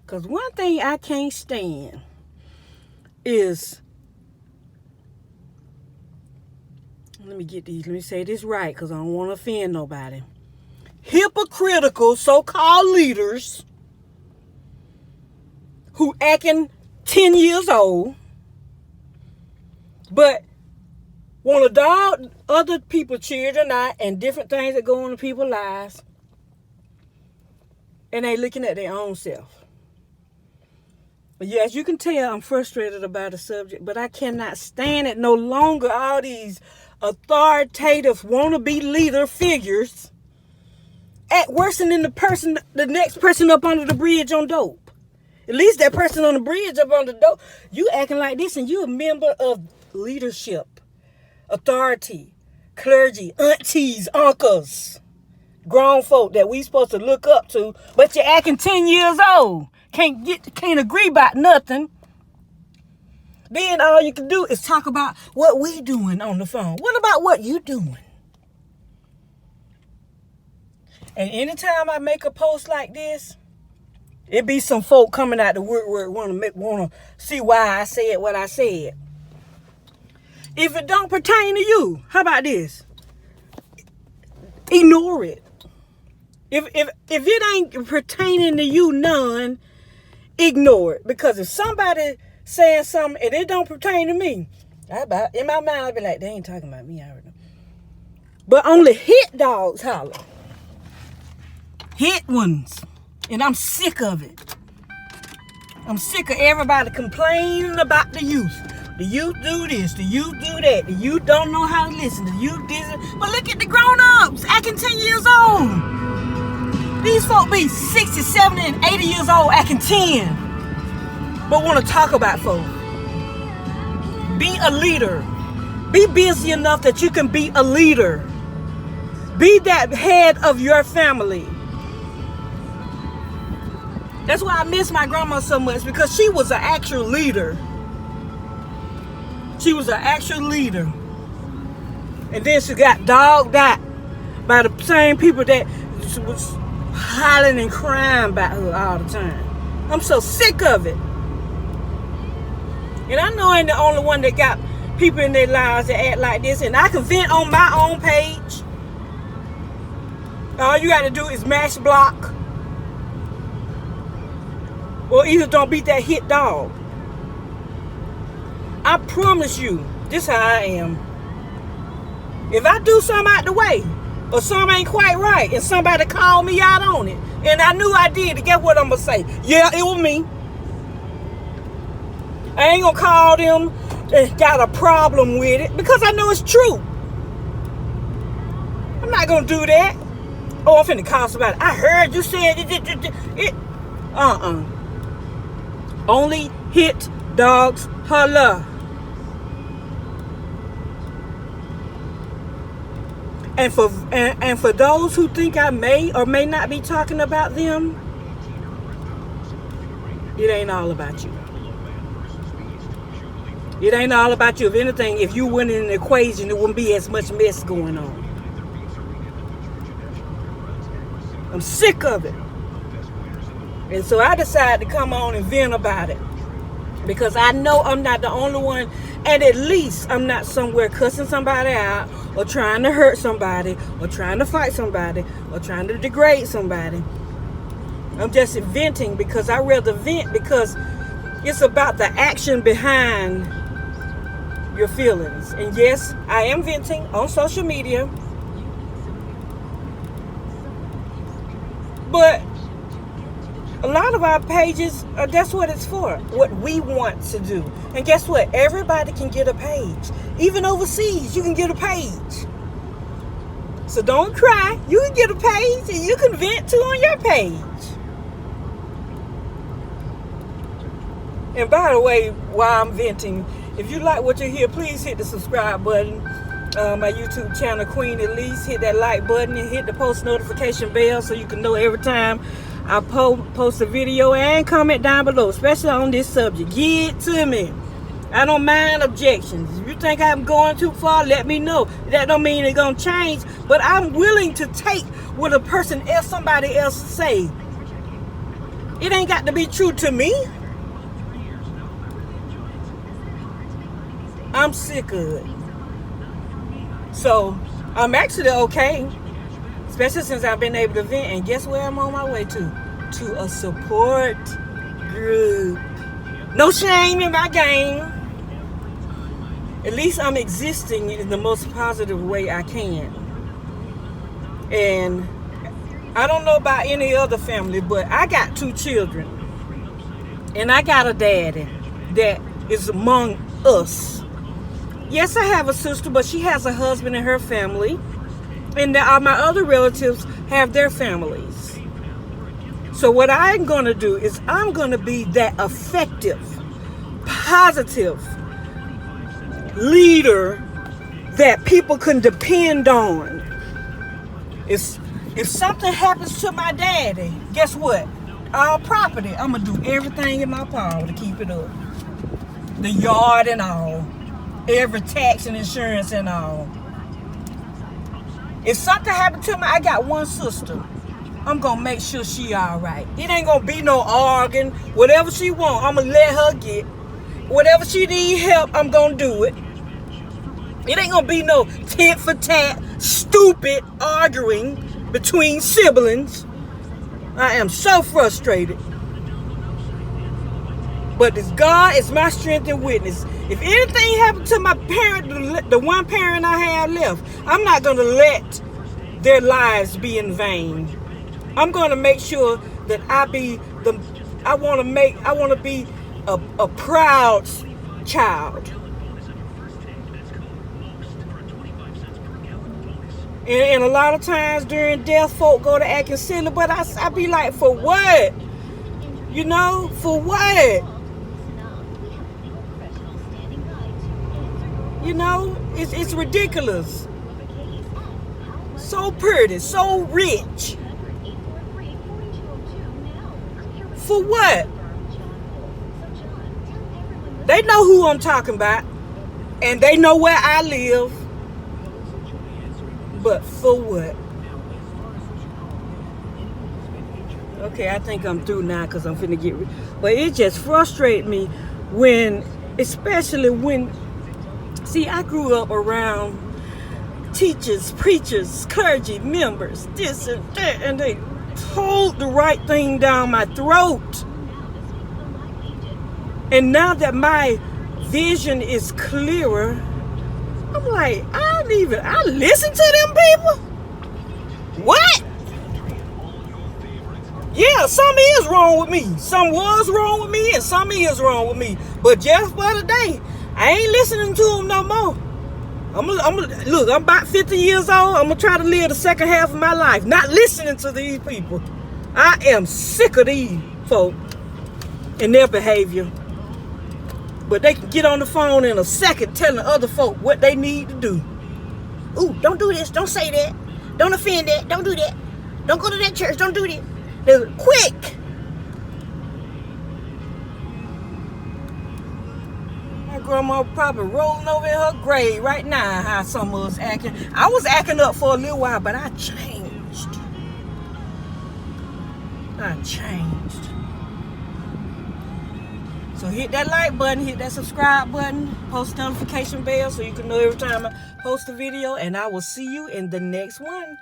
Because one thing I can't stand is, let me say this right, because I don't want to offend nobody. Hypocritical so-called leaders who acting 10 years old, but want to dog other people's children out and different things that go on in people's lives, and they looking at their own self. But yes, you can tell I'm frustrated about the subject, but I cannot stand it no longer. All these authoritative wannabe leader figures act worse than the next person up under the bridge on dope. At least that person on the bridge up under dope, you acting like this and you a member of leadership, authority, clergy, aunties, uncles, grown folk that we supposed to look up to, but you're acting 10 years old. Can't agree about nothing. Then all you can do is talk about what we doing on the phone. What about what you doing? And anytime I make a post like this, it be some folk coming out the woodwork want to see why I said what I said. If it don't pertain to you, how about this? Ignore it. If it ain't pertaining to you none, ignore it. Because if somebody saying something and it don't pertain to me, in my mind I'll be like, they ain't talking about me, I already know. But only hit dogs holler. Hit ones. And I'm sick of it. I'm sick of everybody complaining about the youth. The youth do this, the youth do that, the youth don't know how to listen, the youth this. But look at the grown-ups acting 10 years old. These folk be 60, 70, and 80 years old acting 10. But want to talk about folk. Be a leader. Be busy enough that you can be a leader. Be that head of your family. That's why I miss my grandma so much, because she was an actual leader. She was an actual leader. And then she got dogged out by the same people that was hollering and crying about her all the time. I'm so sick of it. And I know I ain't the only one that got people in their lives that act like this. And I can vent on my own page. All you got to do is mash block. Or either don't beat that hit dog. I promise you, this how I am. If I do something out the way, or something ain't quite right, and somebody call me out on it, and I knew I did, guess what I'm going to say? Yeah, it was me. I ain't going to call them and got a problem with it, because I know it's true. I'm not going to do that. Oh, I'm finna call somebody. I heard you said it. Only hit dogs holler. And for those who think I may or may not be talking about them, it ain't all about you. It ain't all about you. If anything, if you went in an equation, there wouldn't be as much mess going on. I'm sick of it. And so I decided to come on and vent about it. Because I know I'm not the only one. And at least I'm not somewhere cussing somebody out, or trying to hurt somebody, or trying to fight somebody, or trying to degrade somebody. I'm just venting, because I rather vent because it's about the action behind your feelings. And yes, I am venting on social media. But a lot of our pages, that's what it's for. What we want to do. And guess what? Everybody can get a page. Even overseas, you can get a page. So don't cry. You can get a page, and you can vent too on your page. And by the way, while I'm venting, if you like what you hear, please hit the subscribe button. My YouTube channel, Queen Elise. Hit that like button and hit the post notification bell so you can know every time I post a video, and comment down below, especially on this subject. Get to me. I don't mind objections. If you think I'm going too far, let me know. That don't mean it's going to change, but I'm willing to take what a person else, somebody else say, It ain't got to be true to me. I'm sick of it. So I'm actually okay, especially since I've been able to vent. And guess where I'm on my way to? To a support group. No shame in my game. At least I'm existing in the most positive way I can. And I don't know about any other family, but I got 2 children. And I got a daddy that is among us. Yes, I have a sister, but she has a husband and her family. And my other relatives have their families. So what I'm going to do is I'm going to be that effective, positive leader that people can depend on. If something happens to my daddy, guess what? All property, I'm going to do everything in my power to keep it up. The yard and all. Every tax and insurance and all. If something happened to me, I got one sister. I'm going to make sure she all right. It ain't going to be no arguing. Whatever she want, I'm going to let her get. Whatever she need help, I'm going to do it. It ain't going to be no tit for tat, stupid arguing between siblings. I am so frustrated. But this God is my strength and witness. If anything happened to my parent, the one parent I have left, I'm not going to let their lives be in vain. I'm going to make sure that I want to be a proud child. And a lot of times during death, folk go to acting silly, but I be like, for what? You know, for what? You know, it's ridiculous. So pretty, so rich. For what? They know who I'm talking about, and they know where I live. But for what? Okay, I think I'm through now because I'm finna get... But it just frustrates me especially when... See, I grew up around teachers, preachers, clergy, members, this and that, and they pulled the right thing down my throat. And now that my vision is clearer, I'm like, I listen to them people? What? Yeah, some is wrong with me. Some was wrong with me and some is wrong with me. But just for today, I ain't listening to them no more. Look, I'm about 50 years old. I'm going to try to live the second half of my life not listening to these people. I am sick of these folk and their behavior. But they can get on the phone in a second telling other folk what they need to do. Ooh, don't do this. Don't say that. Don't offend that. Don't do that. Don't go to that church. Don't do that. They're quick. My grandma probably rolling over in her grave right now how some of us acting. I was acting up for a little while, but I changed. So hit that like button, hit that subscribe button, post the notification bell so you can know every time I post a video, and I will see you in the next one.